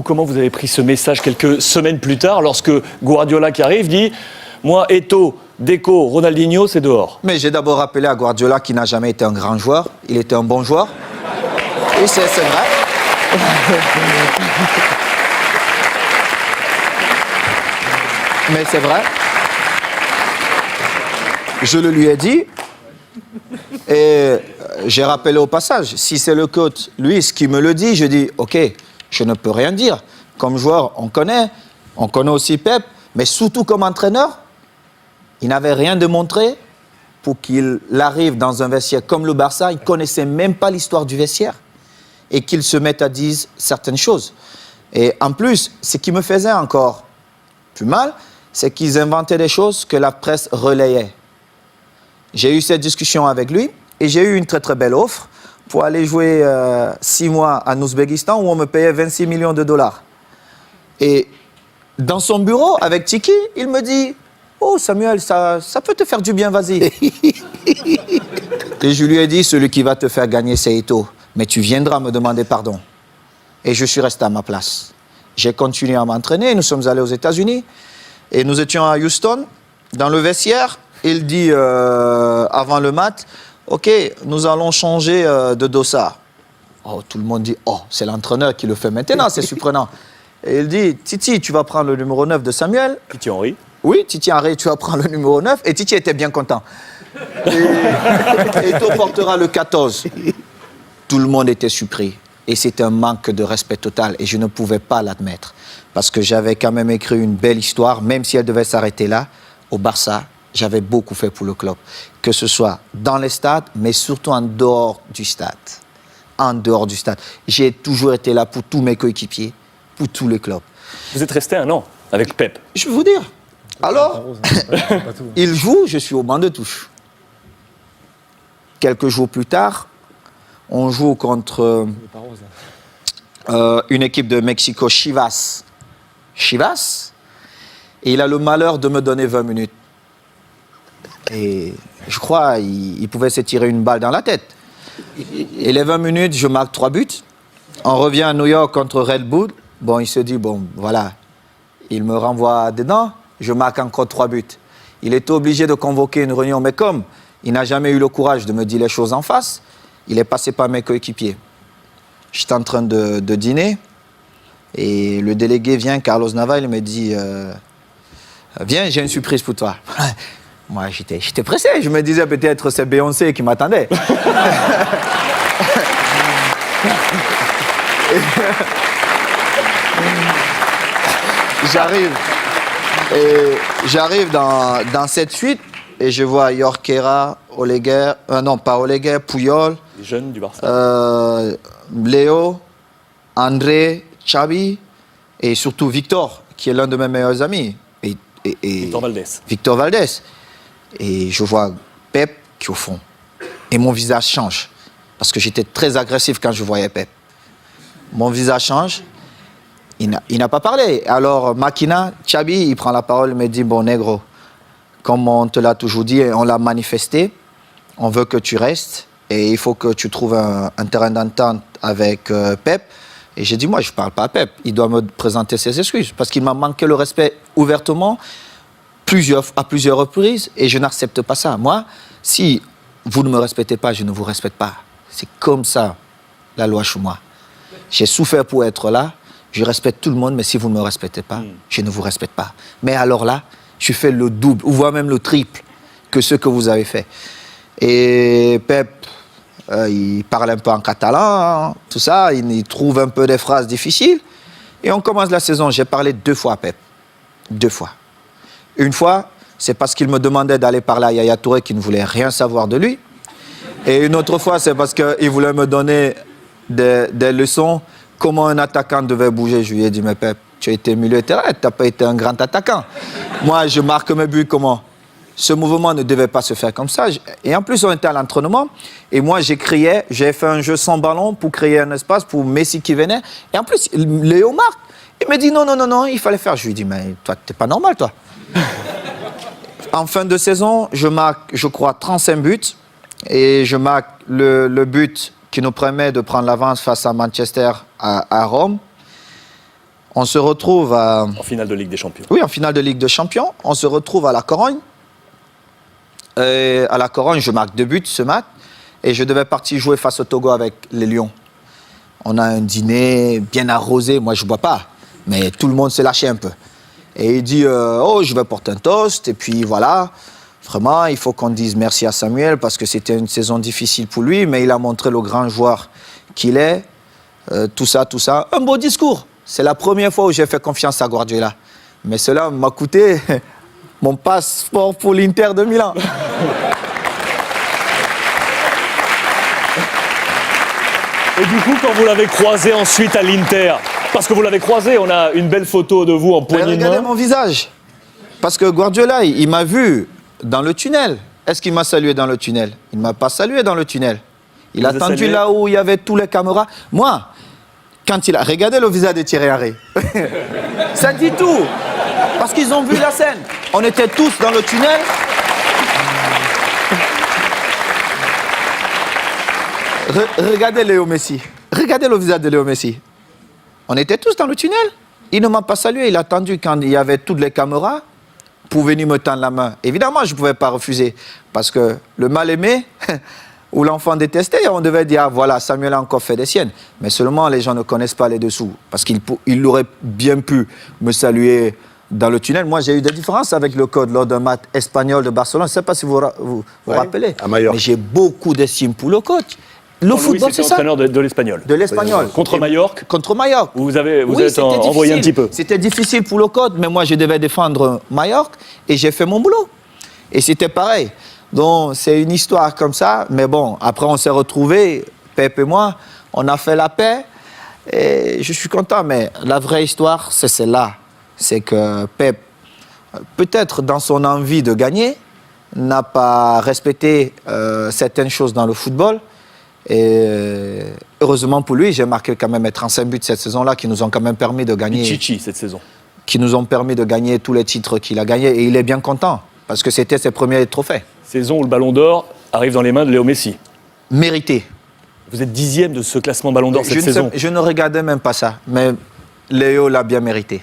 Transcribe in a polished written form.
Comment vous avez pris ce message quelques semaines plus tard, lorsque Guardiola qui arrive dit « Moi, Eto'o, Deco, Ronaldinho, c'est dehors ». Mais j'ai d'abord rappelé à Guardiola qu'il n'a jamais été un grand joueur. Il était un bon joueur. Et c'est vrai. Mais c'est vrai. Je le lui ai dit. Et j'ai rappelé au passage, si c'est le coach, lui, ce qui me le dit, je dis, OK, je ne peux rien dire. Comme joueur, on connaît aussi Pep, mais surtout comme entraîneur, il n'avait rien démontré pour qu'il arrive dans un vestiaire comme le Barça, il ne connaissait même pas l'histoire du vestiaire et qu'il se mette à dire certaines choses. Et en plus, ce qui me faisait encore plus mal, c'est qu'ils inventaient des choses que la presse relayait. J'ai eu cette discussion avec lui et j'ai eu une très très belle offre pour aller jouer 6 mois en Ouzbékistan où on me payait 26 millions de dollars. Et dans son bureau, avec Tiki, il me dit « Oh Samuel, ça peut te faire du bien, vas-y. » Et je lui ai dit « Celui qui va te faire gagner, c'est Eto'o. Mais tu viendras me demander pardon. » Et je suis resté à ma place. J'ai continué à m'entraîner, nous sommes allés aux États-Unis et nous étions à Houston, dans le vestiaire. Il dit avant le match, « Ok, nous allons changer de dossard. » Oh, tout le monde dit, « Oh, c'est l'entraîneur qui le fait maintenant, c'est surprenant. » Et il dit, « Titi, tu vas prendre le numéro 9 de Samuel. » Titi Henry. Oui, Titi Henry, tu vas prendre le numéro 9. Et Titi était bien content. Et Eto'o portera le 14. Tout le monde était surpris. Et c'était un manque de respect total. Et je ne pouvais pas l'admettre. Parce que j'avais quand même écrit une belle histoire, même si elle devait s'arrêter là, au Barça. J'avais beaucoup fait pour le club. Que ce soit dans les stades, mais surtout en dehors du stade. En dehors du stade. J'ai toujours été là pour tous mes coéquipiers, pour tous les clubs. Vous êtes resté 1 an avec Pep. Je vais vous dire. Alors, il joue, je suis au banc de touche. Quelques jours plus tard, on joue contre une équipe de Mexico, Chivas. Chivas. Et il a le malheur de me donner 20 minutes. Et je crois qu'il pouvait se tirer une balle dans la tête. Et les 20 minutes, je marque 3 buts. On revient à New York contre Red Bull. Bon, il se dit, bon, voilà. Il me renvoie dedans. Je marque encore 3 buts. Il était obligé de convoquer une réunion. Mais comme il n'a jamais eu le courage de me dire les choses en face, il est passé par mes coéquipiers. J'étais en train de dîner. Et le délégué vient, Carlos Nava, il me dit, viens, j'ai une surprise pour toi. Moi, j'étais pressé. Je me disais peut-être c'est Beyoncé qui m'attendait. J'arrive dans cette suite et je vois Jorquera, Oleguer, non pas Oleguer, Puyol. Les jeunes du Barça. Léo, André, Xavi et surtout Victor, qui est l'un de mes meilleurs amis. Et Victor Valdés. Victor Valdés. Et je vois Pep qui est au fond. Et mon visage change. Parce que j'étais très agressif quand je voyais Pep. Mon visage change. Il n'a pas parlé. Alors, Makina, Xabi, il prend la parole et me dit, bon, négro, comme on te l'a toujours dit, on l'a manifesté, on veut que tu restes et il faut que tu trouves un terrain d'entente avec Pep. Et j'ai dit, moi, je ne parle pas à Pep. Il doit me présenter ses excuses parce qu'il m'a manqué le respect ouvertement à plusieurs reprises et je n'accepte pas ça. Moi, si vous ne me respectez pas, je ne vous respecte pas. C'est comme ça, la loi chez moi. J'ai souffert pour être là. Je respecte tout le monde, mais si vous ne me respectez pas, je ne vous respecte pas. Mais alors là, je fais le double, ou voire même le triple que ce que vous avez fait. Et Pep, il parle un peu en catalan, hein, tout ça, il trouve un peu des phrases difficiles. Et on commence la saison, j'ai parlé 2 fois à Pep. 2 fois. Une fois, c'est parce qu'il me demandait d'aller parler à Yaya Touré qui ne voulait rien savoir de lui. Et une autre fois, c'est parce qu'il voulait me donner des leçons, comment un attaquant devait bouger. Je lui ai dit, mais Pep, tu as été milieu de terrain, tu n'as pas été un grand attaquant. Moi, je marque mes buts comment? Ce mouvement ne devait pas se faire comme ça. Et en plus, on était à l'entraînement. Et moi, j'ai fait un jeu sans ballon pour créer un espace pour Messi qui venait. Et en plus, Léo marque. Il me dit, non, il fallait faire. Je lui ai dit, mais toi, t'es pas normal, toi. En fin de saison, je marque, je crois, 35 buts. Et je marque le but qui nous permet de prendre l'avance face à Manchester à Rome. On se retrouve à... En finale de Ligue des Champions. Oui, en finale de Ligue des Champions. On se retrouve à la Corogne. Et à la Corogne, je marque 2 buts ce match. Et je devais partir jouer face au Togo avec les Lions. On a un dîner bien arrosé. Moi, je ne bois pas. Mais tout le monde s'est lâché un peu. Et il dit, oh, je vais porter un toast. Et puis voilà, vraiment, il faut qu'on dise merci à Samuel parce que c'était une saison difficile pour lui. Mais il a montré le grand joueur qu'il est. Tout ça. Un beau discours. C'est la première fois où j'ai fait confiance à Guardiola. Mais cela m'a coûté mon passeport pour l'Inter de Milan. Et du coup, quand vous l'avez croisé ensuite à l'Inter, parce que vous l'avez croisé, on a une belle photo de vous en poignée de main. Regardez mon visage. Parce que Guardiola, il m'a vu dans le tunnel. Est-ce qu'il m'a salué dans le tunnel? Il ne m'a pas salué dans le tunnel. Il a attendu là où il y avait tous les caméras. Moi, quand il a... Regardez le visage de Thierry Henry. Ça dit tout. Parce qu'ils ont vu la scène. On était tous dans le tunnel. Regardez Léo Messi. Regardez le visage de Léo Messi. On était tous dans le tunnel. Il ne m'a pas salué. Il a attendu quand il y avait toutes les caméras pour venir me tendre la main. Évidemment, je ne pouvais pas refuser. Parce que le mal-aimé... ou l'enfant détesté, on devait dire, ah, voilà, Samuel a encore fait des siennes. Mais seulement, les gens ne connaissent pas les dessous. Parce qu'il aurait bien pu me saluer dans le tunnel. Moi, j'ai eu des différences avec le code lors d'un match espagnol de Barcelone. Je ne sais pas si vous vous rappelez. À Majorque. Mais j'ai beaucoup d'estime pour le coach. Le football, c'est ça. Entraîneur de l'Espagnol. De l'Espagnol. Contre Majorque. Contre Majorque. Vous êtes envoyé un petit peu. C'était difficile pour le code, mais moi, je devais défendre Majorque et j'ai fait mon boulot. Et c'était pareil. Donc, c'est une histoire comme ça. Mais bon, après, on s'est retrouvés, Pep et moi, on a fait la paix. Et je suis content. Mais la vraie histoire, c'est celle-là. C'est que Pep, peut-être dans son envie de gagner, n'a pas respecté certaines choses dans le football. Et heureusement pour lui, j'ai marqué quand même 35 buts cette saison-là qui nous ont quand même permis de gagner. Chichi cette saison. Qui nous ont permis de gagner tous les titres qu'il a gagnés. Et il est bien content parce que c'était ses premiers trophées. Saison où le Ballon d'Or arrive dans les mains de Léo Messi. Mérité. Vous êtes 10e de ce classement Ballon d'Or cette saison. Je ne regardais même pas ça, mais Léo l'a bien mérité.